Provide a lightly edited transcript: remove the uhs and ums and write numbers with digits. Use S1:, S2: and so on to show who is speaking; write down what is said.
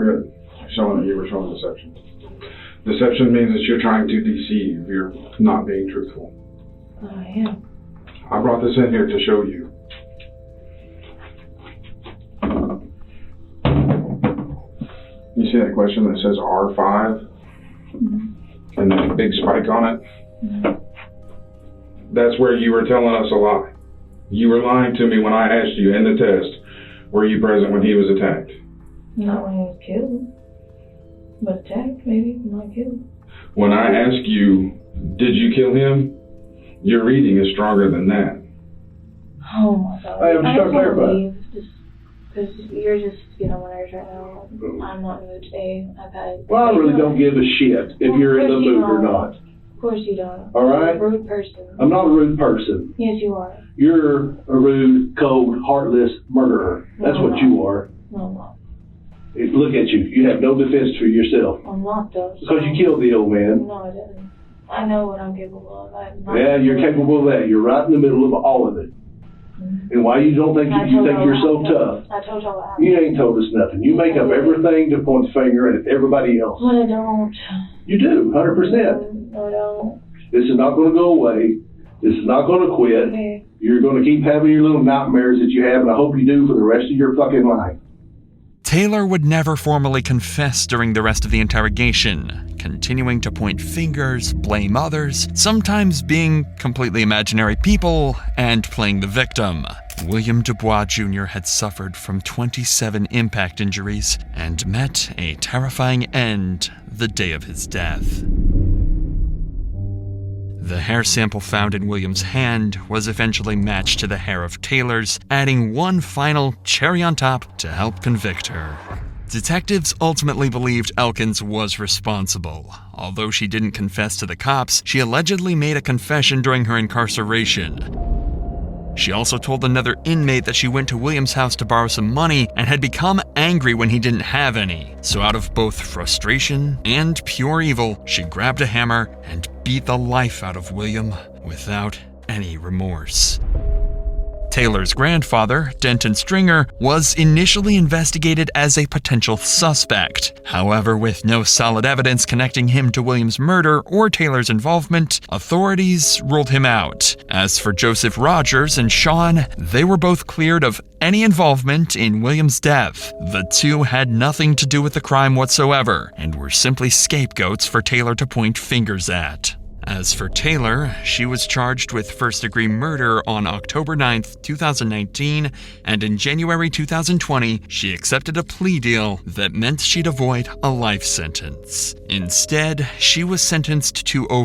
S1: good. Showing that you were showing deception. Deception means that you're trying to deceive. You're not being truthful.
S2: I am.
S1: I brought this in here to show you. You see that question that says R5? Mm-hmm. And that big spike on it? Mm-hmm. That's where you were telling us a lie. You were lying to me when I asked you in the test, were you present when he was attacked?
S2: Not when he was killed. But attacked, maybe, not killed.
S1: When I ask you, did you kill him? Your reading is stronger than that.
S2: Oh my God.
S3: I'm just trying to clarify.
S2: Because you're just getting on my nerves right now. I'm not in the mood today.
S3: Well, I really don't give a shit if you're in the mood or not.
S2: Of course you don't.
S3: All right?
S2: You're a rude person.
S3: I'm not a rude person.
S2: Yes, you are.
S3: You're a rude, cold, heartless murderer. That's what you are.
S2: No, I'm not.
S3: Look at you. You have no defense for yourself.
S2: I'm not, though.
S3: Because you killed the old man.
S2: No, I didn't. I know what I'm capable of.
S3: Yeah, you're capable of that. You're right in the middle of all of it. Mm-hmm. And why you don't think you think you're so tough?
S2: I told y'all what happened.
S3: You ain't told us nothing. You make up everything to point the finger at everybody else.
S2: But I don't.
S3: You do, 100%.
S2: No, I don't.
S3: This is not going to go away. This is not going to quit.
S2: Okay.
S3: You're going to keep having your little nightmares that you have, and I hope you do for the rest of your fucking life.
S4: Taylor would never formally confess during the rest of the interrogation, continuing to point fingers, blame others, sometimes being completely imaginary people, and playing the victim. William Dubois Jr. had suffered from 27 impact injuries and met a terrifying end the day of his death. The hair sample found in William's hand was eventually matched to the hair of Taylor's, adding one final cherry on top to help convict her. Detectives ultimately believed Elkins was responsible. Although she didn't confess to the cops, she allegedly made a confession during her incarceration. She also told another inmate that she went to William's house to borrow some money and had become angry when he didn't have any. So out of both frustration and pure evil, she grabbed a hammer and beat the life out of William without any remorse. Taylor's grandfather, Denton Stringer, was initially investigated as a potential suspect. However, with no solid evidence connecting him to William's murder or Taylor's involvement, authorities ruled him out. As for Joseph Rogers and Sean, they were both cleared of any involvement in William's death. The two had nothing to do with the crime whatsoever, and were simply scapegoats for Taylor to point fingers at. As for Taylor, she was charged with first-degree murder on October 9, 2019, and in January 2020, she accepted a plea deal that meant she'd avoid a life sentence. Instead, she was sentenced to over